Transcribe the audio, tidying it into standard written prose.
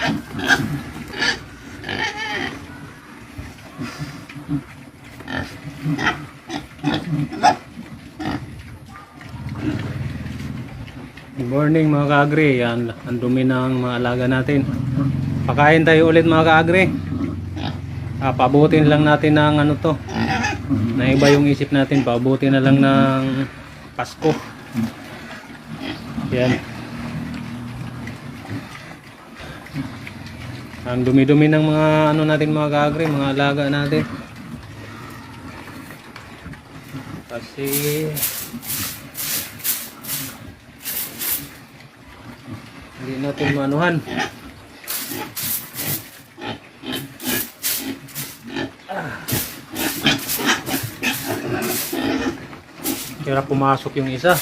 Good morning mga ka-agri. Yan, ang dumi ng mga alaga natin. Pakain tayo ulit mga ka-agri. Pabutin lang natin ng ano to. Naiba yung isip natin. Pabutin na lang ng Pasko. Yan. Ang dumi-dumi ng mga ano natin mga ka-agri, mga alaga natin. Kasi hindi natin maanuhan. Kaya pumasok yung isa.